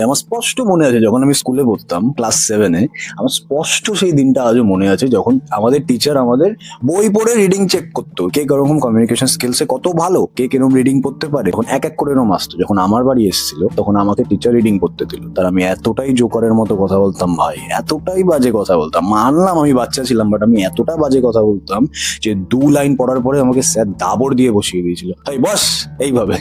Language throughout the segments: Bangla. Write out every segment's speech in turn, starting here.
আমার স্পষ্ট মনে আছে যখন আমি স্কুলে পড়তাম ক্লাস 7-এ, আমার স্পষ্ট সেই দিনটা আজও মনে আছে যখন আমাদের টিচার আমাদের বই পড়ে রিডিং চেক করতো, কে কিরকম কমিউনিকেশন স্কিলসে কত ভালো, কে কিরকম রিডিং পড়তে পারে। এখন এক এক করে এরকম আসতো। যখন আমার বাড়ি এসেছিল তখন আমাকে টিচার রিডিং পড়তে দিল, তার আমি এতটাই জোকারের মতো কথা বলতাম ভাই, এতটাই বাজে কথা বলতাম। মানলাম আমি বাচ্চা ছিলাম, বাট আমি এতটা বাজে কথা বলতাম যে 2 লাইন পড়ার পরে আমাকে স্যার দাবড় দিয়ে বসিয়ে দিয়েছিল, ভাই বস এইভাবে।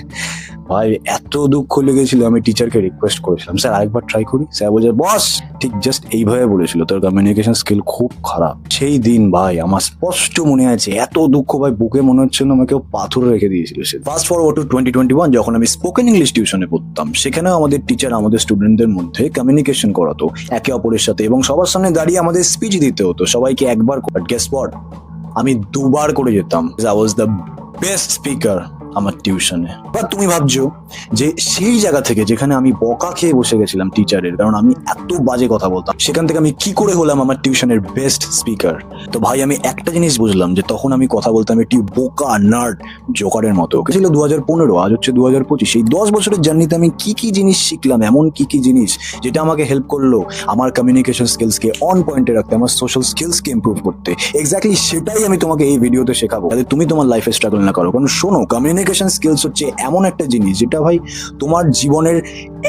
ভাই এত দুঃখ লেগেছিল, আমি টিচারকে রিকোয়েস্ট করেছিলাম স্যার আরেকবার ট্রাই করি। স্যার বলছে বস, ঠিক জাস্ট এইভাবে বলেছিল, তোর কমিউনিকেশন স্কিল খুব খারাপ। সেই দিন ভাই আমার স্পষ্ট মনে আছে, এত দুঃখ ভাই, বুকে মনে হচ্ছিল আমাকে পাথর রেখে দিয়েছিল সে। ফাস্ট ফরওয়ার্ড টু 2021, যখন আমি স্পোকেন ইংলিশ টিউশনে পড়তাম, সেখানেও আমাদের টিচার আমাদের স্টুডেন্টদের মধ্যে কমিউনিকেশন করাতো একে অপরের সাথে, এবং সবার সামনে দাঁড়িয়ে আমাদের স্পিচ দিতে হতো সবাইকে একবার। বাট গেস হোয়াট, আমি 2বার করে যেতাম। I was the best speaker আমার টিউশনে। বা তুমি ভাবছো যে সেই জায়গা থেকে যেখানে আমি বকা খেয়ে বসে গেছিলাম টিচারের, কারণ আমি এত বাজে কথা বলতাম, সেখান থেকে আমি কি করে হলাম আমার টিউশনের বেস্ট স্পিকার। তো ভাই আমি একটা জিনিস বুঝলাম, যে তখন আমি কথা বলতাম একটি বোকা নার্ড জোকারের মতো। ছিল 2015, আজ হচ্ছে 2025। এই 10 বছরের জার্নিতে আমি কি কি জিনিস শিখলাম, এমন কি কি জিনিস যেটা আমাকে হেল্প করলো আমার কমিউনিকেশন স্কিলসকে অন পয়েন্টে রাখতে, আমার সোশ্যাল স্কিলসকে ইমপ্রুভ করতে। এক্স্যাক্টলি সেটাই আমি তোমাকে এই ভিডিওতে শেখাবো, যাতে তুমি তোমার লাইফে স্ট্রাগল না করো। কারণ শোনো, কমিউনিকেশন স্কিলস হচ্ছে এমন একটা জিনিস যেটা ভাই তোমার জীবনের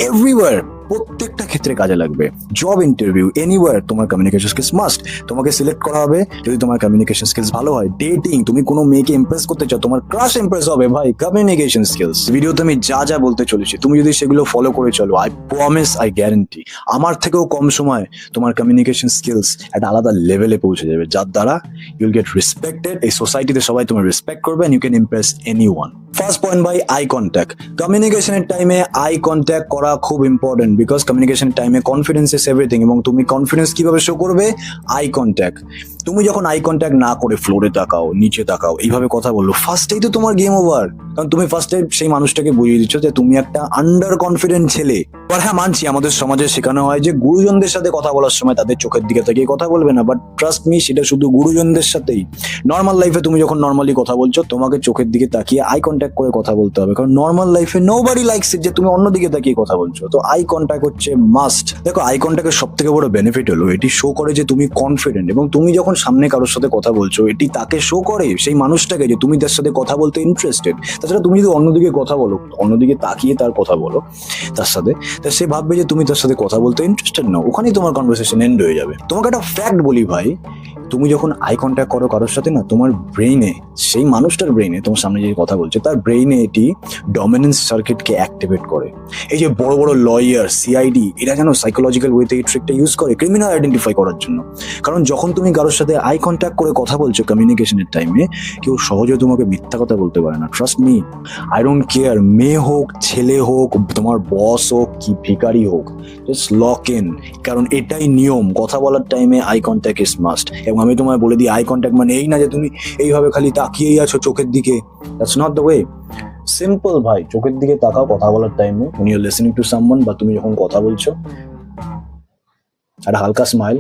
এভরিওয়্যার, প্রত্যেকটা ক্ষেত্রে কাজে লাগবে। জব ইন্টারভিউ, এনিওয়্যার তোমার কমিউনিকেশন স্কিলস মাস্ট। তোমাকে সিলেক্ট করা হবে যদি তোমার কমিউনিকেশন স্কিলস ভালো হয়। ডেটিং, তুমি কোনো মেয়েকে ইমপ্রেস করতে চাও, তোমার ক্রাশ ইমপ্রেস হবে ভাই কমিউনিকেশন স্কিলস। ভিডিওতে আমি যা যা বলতে চলেছি, তুমি যদি সেগুলো ফলো করে চলো, আই প্রমিস, আই গ্যারান্টি, আমার থেকেও কম সময় তোমার কমিউনিকেশন স্কিলস একটা আলাদা লেভেলে পৌঁছে যাবে, যার দ্বারা ইউল গেট রেসপেক্টেড। এই সোসাইটিতে সবাই তোমার রেসপেক্ট করবে, and you can impress anyone. First point ভাই, আই কন্ট্যাক্ট। কমিউনিকেশনের টাইমে আই কন্ট্যাক্ট করা খুব ইম্পর্টেন্ট, বিকজ কমিউনিকেশনের টাইমে কনফিডেন্স ইজ এভরিথিং। এবং তুমি কনফিডেন্স কিভাবে শো করবে? Eye contact. তুমি যখন আই কন্ট্যাক্ট না করে ফ্লোরে তাকাও, নিচে তাকাও, এইভাবে কথা বললো, ফার্স্টেই তো তোমার গেম ওভার। কারণ তুমি ফার্স্টে সেই মানুষটাকে বুঝিয়ে দিচ্ছ যে তুমি একটা আন্ডার কনফিডেন্ট ছেলে। আর হ্যাঁ, মানছি আমাদের সমাজে শেখানো হয় যে গুরুজনদের সাথে কথা বলার সময় তাদের চোখের দিকে তাকিয়ে কথা বলবে না, বাট ট্রাস্ট মি, সেটা শুধু গুরুজনদের সাথেই। নর্মাল লাইফে তুমি যখন নর্মালি কথা বলছো, তোমাকে চোখের দিকে তাকিয়ে আই কন্ট্যাক্ট করে কথা বলতে হবে, কারণ নর্মাল লাইফে নোবডি লাইকস ইট যে তুমি অন্যদিকে তাকিয়ে কথা বলছো। তো আই কন্ট্যাক্ট হচ্ছে মাস্ট। দেখো, আই কন্ট্যাক্টের সব থেকে বড় বেনিফিট হলো এটি শো করে যে তুমি কনফিডেন্ট, এবং তুমি যখন সামনে কারোর সাথে কথা বলছো, এটি তাকে শো করে, সেই মানুষটাকে, যে তুমি তার সাথে কথা বলতে ইন্টারেস্টেড। তাছাড়া তুমি যদি অন্যদিকে কথা বলো, অন্যদিকে তাকিয়ে তার কথা বলো তার সাথে, তা সে ভাববে যে তুমি তার সাথে কথা বলতে ইন্টারেস্টেড নাও, ওখানেই তোমার কনভারসেশন এন্ড হয়ে যাবে। তোমাকে একটা ফ্যাক্ট বলি ভাই, তুমি যখন আই কন্ট্যাক্ট করো কারোর সাথে না, তোমার ব্রেইনে, সেই মানুষটার ব্রেইনে, তোমার সামনে যে কথা বলছে তার ব্রেইনে এটি ডমিনেন্স সার্কিটকে অ্যাক্টিভেট করে। এই যে বড় বড় লয়ার, সিআইডি, এরা যেন সাইকোলজিক্যাল ওয়েতে এই ট্রিকটা ইউজ করে ক্রিমিনাল আইডেন্টিফাই করার জন্য। কারণ যখন তুমি কারোর সাথে আই কন্ট্যাক্ট করে কথা বলছো কমিউনিকেশনের টাইমে, কেউ সহজে তোমাকে মিথ্যা কথা বলতে পারে না। Trust me, I don't care, মেয়ে হোক, ছেলে হোক, তোমার বস হোক কি ভিখারি হোক, জাস্ট লক ইন। কারণ এটাই নিয়ম, কথা বলার টাইমে আই কন্ট্যাক্ট ইজ মাস্ট। এবং আমি তোমায় বলে দিই, আই কন্ট্যাক্ট মানে এই না যে তুমি এইভাবে খালি তাকিয়েই আছো চোখের দিকে। That's not the way. Simple ভাই, চোখের দিকে তাকাও কথা বলার টাইমে, when you're listening to someone, বা তুমি যখন কথা বলছো, একটা হালকা smile.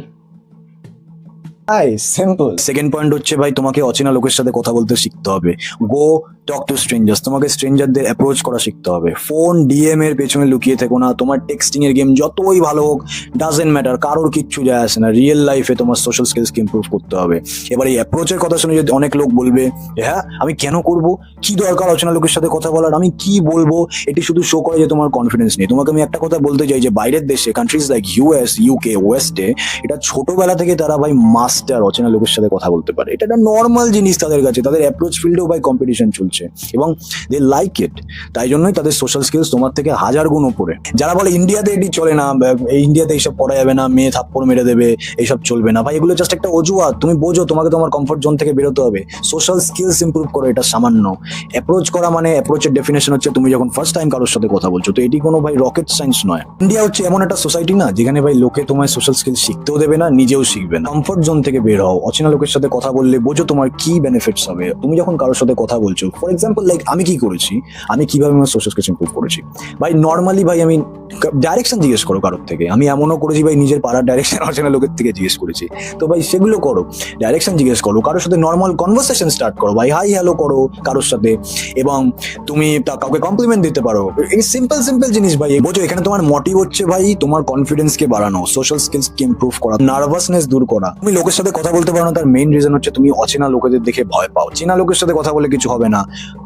Hi, simple. Second point হচ্ছে ভাই, তোমাকে অচেনা লোকের সাথে কথা বলতে শিখতে হবে। গো টক টু স্ট্রেঞ্জার্স। তোমাকে স্ট্রেঞ্জারদের অ্যাপ্রোচ করা শিখতে হবে। ফোন, ডিএম এর পেছনে লুকিয়ে থেকো না। তোমার টেক্সটিং এর গেম যতই ভালো হোক, ডাজেন্ট ম্যাটার, কারোর কিচ্ছু যায় আসে না। রিয়েল লাইফে তোমার সোশ্যাল স্কিলসকে ইমপ্রুভ করতে হবে। এবার এই অ্যাপ্রোচের কথা শুনে যদি অনেক লোক বলবে, হ্যাঁ আমি কেন করব, কি দরকার অচেনা লোকের সাথে কথা বলার, আমি কি বলবো, এটি শুধু শো করে যে তোমার কনফিডেন্স নেই। তোমাকে আমি একটা কথা বলতে চাই, যে বাইরের দেশে, কান্ট্রিজ লাইক ইউএস, ইউকে, ওয়েস্টে, এটা ছোটবেলা থেকে তারা ভাই মাস্টার অচেনা লোকের সাথে কথা বলতে পারে। এটা একটা নর্মাল জিনিস তাদের কাছে। তাদের অ্যাপ্রোচ ফিল্ডেও ভাই কম্পিটিশন চলছে, এবং দে লাইক ইট। তাই জন্যই তাদের সোশ্যাল স্কিলস তোমার থেকে 1000 গুণ উপরে। যারা বলে ইন্ডিয়াতে এটি চলে না, ইন্ডিয়াতে এইসব পড়া যাবে না, মেয়ে থাপ্পড় মেরে দেবে, এইসব চলবে না, ভাই এগুলো জাস্ট একটা অজুহাত। তুমি বোঝো, তোমাকে তোমার কমফর্ট জোন থেকে বেরোতে হবে। সোশ্যাল স্কিলস ইমপ্রুভ করো, এটা সামান্য। অ্যাপ্রোচ করা মানে, অ্যাপ্রোচের ডেফিনেশন হচ্ছে তুমি যখন ফার্স্ট টাইম কারোর সাথে কথা বলছো। তো এটি কোনো ভাই রকেট সায়েন্স নয়। ইন্ডিয়া হচ্ছে এমন একটা সোসাইটি না, যেখানে ভাই লোকে তোমায় সোশ্যাল স্কিল শিখতেও দেবে না, নিজেও শিখবে না। কমফর্ট জোন থেকে বের হও, অচেনা লোকের সাথে কথা বললে বোঝো তোমার কি বেনিফিটস হবে। তুমি যখন কারোর সাথে কথা বলছো, ফর এক্সাম্পল লাইক আমি কি করেছি, আমি কিভাবে আমার সোশ্যাল স্কিলস ইমপ্রুভ করেছি ভাই, নর্মালি ভাই আমি ডাইরেকশন জিজ্ঞেস করো কারোর থেকে। আমি এমনও করেছি ভাই নিজের পাড়ার ডাইরেকশন অচেনা লোকের থেকে জিজ্ঞেস করেছি। তো ভাই সেগুলো করো, ডাইরেকশন জিজ্ঞেস করো, কারোর সাথে নর্মাল কনভারসেশন স্টার্ট করো ভাই, হাই হ্যালো করো কারোর সাথে, এবং তুমি কাউকে কমপ্লিমেন্ট দিতে পারো। এই সিম্পল সিম্পল জিনিস ভাই, বোঝো এখানে তোমার মোটিভ হচ্ছে ভাই তোমার কনফিডেন্স কে বাড়ানো, সোশ্যাল স্কিলস কে ইমপ্রুভ করা, নার্ভাসনেস দূর করা। তুমি লোকের সাথে কথা বলতে পারো না, তার মেইন রিজন হচ্ছে তুমি অচেনা লোকেদের দেখে ভয় পাও। চেনা লোকের সাথে কথা বলে কিছু হবে না,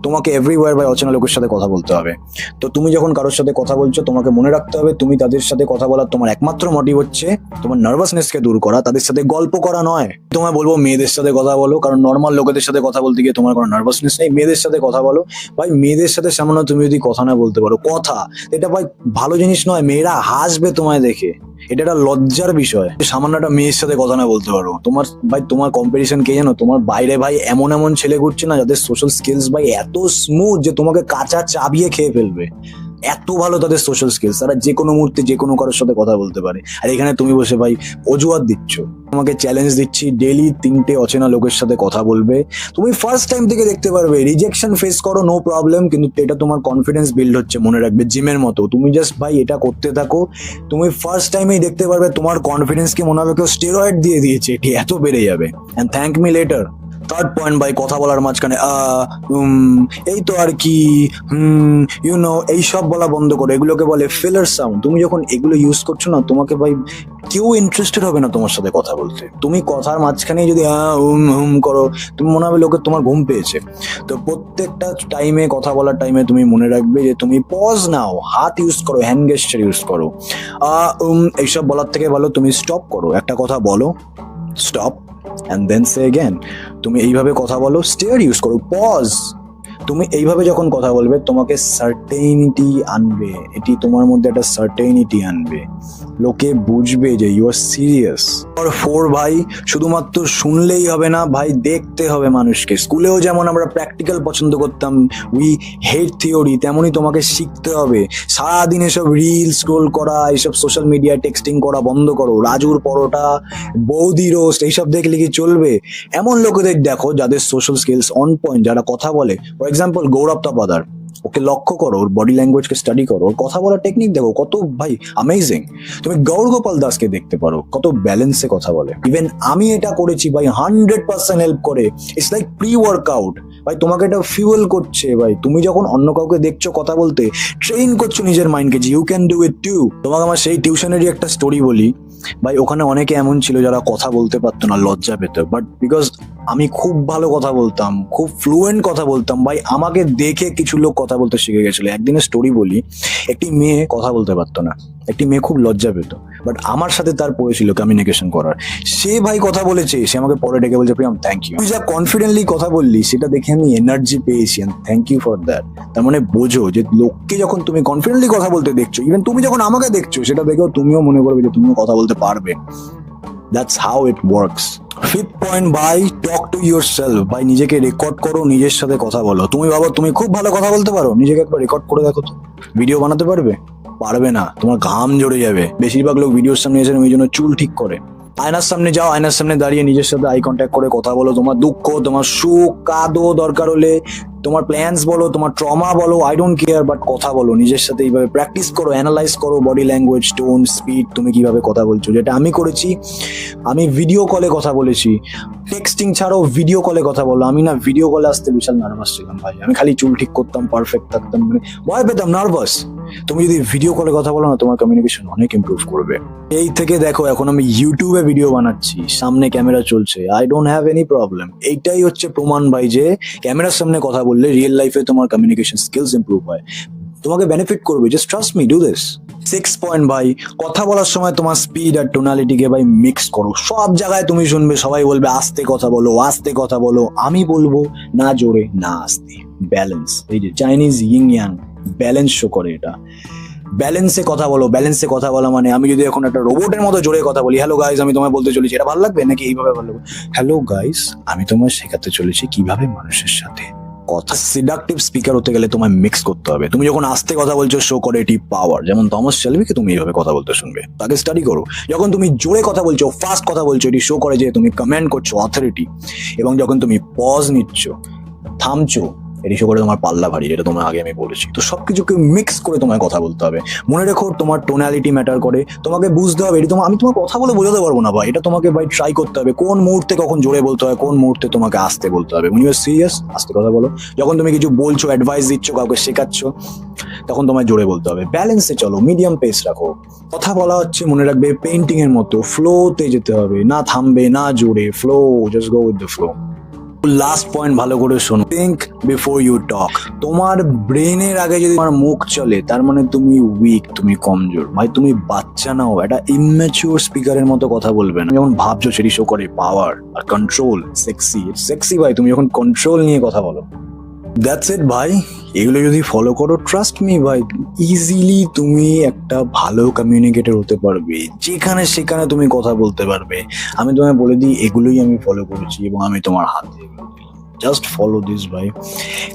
তোমাকে এভরিওয়্যার ভাই অচেনা লোকের সাথে কথা বলতে হবে। তো তুমি যখন কারোর সাথে কথা বলছো, তোমাকে মনে রাখতে হবে তুমি তাদের সাথে কথা বলার তোমার একমাত্র মোটিভ হচ্ছে তোমার নার্ভাসনেস কে দূর করা, তাদের সাথে গল্প করা নয়। তোমায় বলবো মেয়েদের সাথে কথা বলো, কারণ নর্মাল লোকেদের সাথে কথা বলতে গিয়ে তোমার কোনো নার্ভাসনেস নেই। মেয়েদের সাথে কথা বলো ভাই, মেয়েদের সাথে সামান্য তুমি যদি কথা না বলতে পারো, কথা এটা ভাই ভালো জিনিস নয়, মেয়েরা হাসবে তোমায় দেখে, এটা একটা লজ্জার বিষয়। সামান্য একটা মেয়ের সাথে কথা না বলতে পারো, তোমার ভাই তোমার কম্পিটিশন কে জানো? তোমার বাইরে ভাই এমন এমন ছেলে ঘুরছে না যাদের সোশ্যাল স্কিলস ভাই এত স্মুথ যে তোমাকে কাঁচা চাবিয়ে খেয়ে ফেলবে। এত ভালো তাদের সোশ্যাল স্কিলস, তারা যে কোনো মুহূর্তে যে কোনো কারোর সাথে কথা বলতে পারে। আর এখানে তুমি বসে ভাই অজুহাত দিচ্ছ। তোমাকে চ্যালেঞ্জ দিচ্ছি, ডেইলি 3টে অচেনা লোকের সাথে কথা বলবে। তুমি ফার্স্ট টাইম থেকে দেখতে পারবে রিজেকশন ফেস করো, নো প্রবলেম, কিন্তু এটা তোমার কনফিডেন্স বিল্ড হচ্ছে। মনে রাখবে জিমের মতো, তুমি জাস্ট ভাই এটা করতে থাকো, তুমি ফার্স্ট টাইমেই দেখতে পারবে তোমার কনফিডেন্সকে মনে হবে কেউ স্টেরয়েড দিয়ে দিয়েছে, এটি এত বেড়ে যাবে। And thank me letter. Third point ভাই, কথা বলার মাঝখানে এই তো আর কি, এইসব বলা বন্ধ করো, এগুলোকে বলে ফিলার সাউন্ড। তুমি যখন এগুলো ইউজ করছো না, তোমাকে ভাই কেউ ইন্টারেস্টেড হবে না তোমার সাথে কথা বলতে। তুমি কথার মাঝখানে যদি করো, তুমি মনে হবে লোকের তোমার ঘুম পেয়েছে। তো প্রত্যেকটা টাইমে, কথা বলার টাইমে তুমি মনে রাখবে যে তুমি পজ নাও, হাত ইউজ করো, হ্যান্ড গেস্টার ইউজ করো। এইসব বলার থেকে ভালো তুমি স্টপ করো, একটা কথা বলো, stop and then say again। তুমি এইভাবে কথা বলো, স্টেয়ার ইউজ করো, পজ। তুমি এইভাবে যখন কথা বলবে, তোমাকে সার্টেনিটি আনবে, এটি তোমার মধ্যে একটা সার্টেনিটি আনবে, লোকে বুঝবে যে ইউ আর সিরিয়াস। আর 4 ভাই, শুধুমাত্র শুনলেই হবে না ভাই, দেখতে হবে মানুষকে। স্কুলেও যেমন আমরা প্র্যাকটিক্যাল পছন্দ করতাম, উই হেট থিওরি, তেমনই তোমাকে শিখতে হবে। সারাদিন এসব রিল স্ক্রোল করা, এইসব সোশ্যাল মিডিয়া টেক্সটিং করা বন্ধ করো। রাজুর পরোটা, বৌদি রোস্ট, এইসব দেখলে কি চলবে? এমন লোকেদের দেখো যাদের সোশ্যাল স্কিলস অন পয়েন্ট, যারা কথা বলে। ফর এক্সাম্পল গৌরব তপাদার, ওকে লক্ষ্য করো, ওর বডি ল্যাঙ্গুয়েজকে স্টাডি করো, ওর কথা বলার টেকনিক দেখো, কত ভাই অ্যামেজিং। তুমি গৌর গোপাল দাসকে দেখতে পারো, কত ব্যালেন্সে কথা বলে। ইভেন আমি এটা করেছি ভাই, 100% হেল্প করে। ইটস লাইক প্রি ওয়ার্কআউট ভাই, তোমাকে এটা ফিউয়েল করছে ভাই। তুমি যখন অন্য কাউকে দেখছো কথা বলতে, ট্রেন করছো নিজের মাইন্ডকে যে you can do it too. তোমাকে আমার সেই টিউশনেরই একটা স্টোরি বলি ভাই। ওখানে অনেকে এমন ছিল যারা কথা বলতে পারতো না, লজ্জা পেত, বাট বিকজ আমি খুব ভালো কথা বলতাম, খুব ফ্লুয়েন্ট কথা বলতাম ভাই, আমাকে দেখে কিছু লোক কথা বলতে শিখে গেছিল। একদিনের স্টোরি বলি, একটি মেয়ে কথা বলতে পারতো না, একটি মেয়ে খুব লজ্জা পেত, বাট আমার সাথে তার পড়েছিল কমিউনিকেশন করার। সে ভাই কথা বলেছে, সে আমাকে পরে ডেকে বলছে, প্রিয়াম থ্যাংক ইউ, তুই যা কনফিডেন্টলি কথা বললি সেটা দেখে আমি এনার্জি পেয়েছি, থ্যাংক ইউ ফর দ্যাট। তার মানে বোঝো যে লোককে যখন তুমি কনফিডেন্টলি কথা বলতে দেখছো, ইভেন তুমি যখন আমাকে দেখছো, সেটা দেখেও তুমিও মনে করবে যে তুমিও কথা বলতে পারবে। That's how it works. Fifth point ভাই, টক টু ইউর সেলফ ভাই, নিজেকে রেকর্ড করো, নিজের সাথে কথা বলো। তুমি ভাবো তুমি খুব ভালো কথা বলতে পারো, নিজেকে একবার রেকর্ড করে দেখো তো। ভিডিও বানাতে পারবে? পারবে না, তোমার ঘাম ঝরে যাবে। বেশিরভাগ লোক ভিডিওর সামনে এসে ওই জন্য চুল ঠিক করে। আয়নার সামনে যাও, আয়নার সামনে দাঁড়িয়ে নিজের সাথে আই কন্ট্যাক্ট করে কথা বলো। তোমার দুঃখ, তোমার সুখ, কাঁদো, দরকার হলে তোমার প্ল্যানস বলো, তোমার ট্রমা বলো, আই ডোন্ট কেয়ার, বাট কথা বলো নিজের সাথে। এইভাবে প্র্যাকটিস করো, অ্যানালাইজ করো বডি ল্যাঙ্গুয়েজ, টোন, স্পিড, তুমি কিভাবে কথা বলছো। যেটা আমি করেছি, আমি ভিডিও কলে কথা বলেছি। টেক্সটিং ছাড়াও ভিডিও কলে কথা বলো। আমি না ভিডিও কলে আসতে বিশাল নার্ভাস ছিলাম ভাই, আমি খালি চুল ঠিক করতাম, পারফেক্ট থাকতাম, মানে ভয় পেতাম, নার্ভাস। তুমি যদি ভিডিও কলে কথা বলো না, তোমার কমিউনিকেশন অনেক ইমপ্রুভ করবে। এই থেকে দেখো, এখন আমি ইউটিউবে ভিডিও বানাচ্ছি, সামনে ক্যামেরা চলছে, I don't have any problem. এইটাই হচ্ছে প্রমাণ ভাই যে ক্যামেরার সামনে কথা বললে রিয়েল লাইফে তোমার কমিউনিকেশন স্কিলস ইমপ্রুভ হয়, তোমাকে বেনিফিট করবে। Just trust me, do this. 6 point ভাই, কথা বলার সময় তোমার স্পিড আর টোনালিটিকে ভাই মিক্স করো। সব জায়গায় তুমি শুনবে সবাই বলবে আস্তে কথা বলো, আস্তে কথা বলো। আমি বলবো না জোরে না আস্তে, ব্যালেন্স। এই যে চাইনিজ ইং ইয়াং ব্যালেন্স শো করে এটা। ব্যালেন্সে কথা বলো। ব্যালেন্সে কথা বলা মানে, আমি যদি এখন একটা রোবটের মতো জোরে কথা বলি, হ্যালো গাইস আমি তোমায় বলতে চলেছি, এটা ভালো লাগবে নাকি এইভাবে ভালো লাগবে? হ্যালো গাইস আমি তোমায় শেখাতে চলেছি কিভাবে মানুষের সাথে কথা। সিডাকটিভ স্পিকার হতে গেলে তোমায় মিক্স করতে হবে। তুমি যখন আস্তে কথা বলছো শো করে এটি পাওয়ার, যেমন থমাস শেলবিকে তুমি এইভাবে কথা বলতে শুনবে, তাকে স্টাডি করো। যখন তুমি জোরে কথা বলছো, ফাস্ট কথা বলছো, এটি শো করে যে তুমি কমেন্ট করছো অথরিটি। এবং যখন তুমি পজ নিচ্ছ, থামছো, এটি শো করে তোমার পাল্লা ভারী, যেটা তোমার আগে আমি বলেছি। তো সবকিছুকে মিক্স করে তোমায় কথা বলতে হবে। মনে রেখো তোমার টোনালিটি ম্যাটার করে, তোমাকে বুঝতে হবে। এটি আমি তোমার কথা বলে বোঝাতে পারবো না ভাই, এটা তোমাকে ভাই ট্রাই করতে হবে কোন মুহূর্তে কখন জোরে বলতে হয়, কোন মুহূর্তে তোমাকে আস্তে বলতে হবে। উনি সিরিয়াস আস্তে কথা বলো। যখন তুমি কিছু বলছো, অ্যাডভাইস দিচ্ছ, কাউকে শেখাচ্ছ, তখন তোমায় জোরে বলতে হবে। ব্যালেন্সে চলো, মিডিয়াম পেস রাখো। কথা বলা হচ্ছে মনে রাখবে পেইন্টিং এর মতো, ফ্লোতে যেতে হবে, না থামবে না জোরে, flow, just go with the flow. Last point ভালো করে শোনো, থিঙ্ক বিফোর ইউ টক। তোমার ব্রেনের আগে যদি তোমার মুখ চলে, তার মানে তুমি উইক, তুমি কমজোর। ভাই তুমি বাচ্চা নাও, একটা ইম্যাচিওর স্পিকারের মতো কথা বলবে না। যখন ভাবছো সেটি শো করে পাওয়ার আর কন্ট্রোল। সেক্সি ভাই তুমি যখন কন্ট্রোল নিয়ে কথা বলো। দ্যাটস ইট ভাই, এগুলো যদি ফলো করো, ট্রাস্ট মি ভাই, ইজিলি তুমি একটা ভালো কমিউনিকেটর হতে পারবে। যেখানে সেখানে তুমি কথা বলতে পারবে। আমি তোমায় বলে দিই, এগুলোই আমি ফলো করেছি এবং আমি তোমার হাত দিয়ে জাস্ট ফলো দিস ভাই।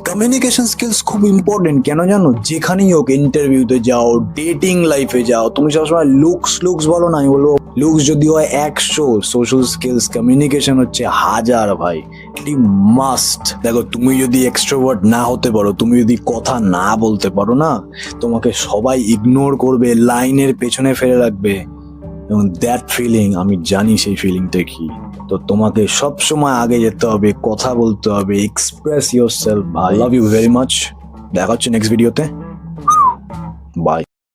কমিউনিকেশন স্কিলস খুব ইম্পর্টেন্ট, কেন জানো? যেখানেই হোক, ইন্টারভিউতে যাও, ডেটিং লাইফে যাও, তুমি সবসময় লুকস বলো না, আমি বলবো লুকস যদি হয় 100, সোশ্যাল স্কিলস কমিউনিকেশন হচ্ছে 1000 ভাই। এটি মাস্ট। দেখো তুমি যদি এক্সট্রোভার্ট না হতে পারো, তুমি যদি কথা না বলতে পারো না, তোমাকে সবাই ইগনোর করবে, লাইনের পেছনে ফেলে রাখবে। এবং দ্যাট ফিলিং, আমি জানি সেই ফিলিংটা কি। তো তোমাকে সব সময় আগে যেতে হবে, কথা বলতে হবে, এক্সপ্রেস ইয়োরসেলফ ভাই। Love you very much. দেখা হচ্ছে নেক্সট ভিডিওতে। বাই।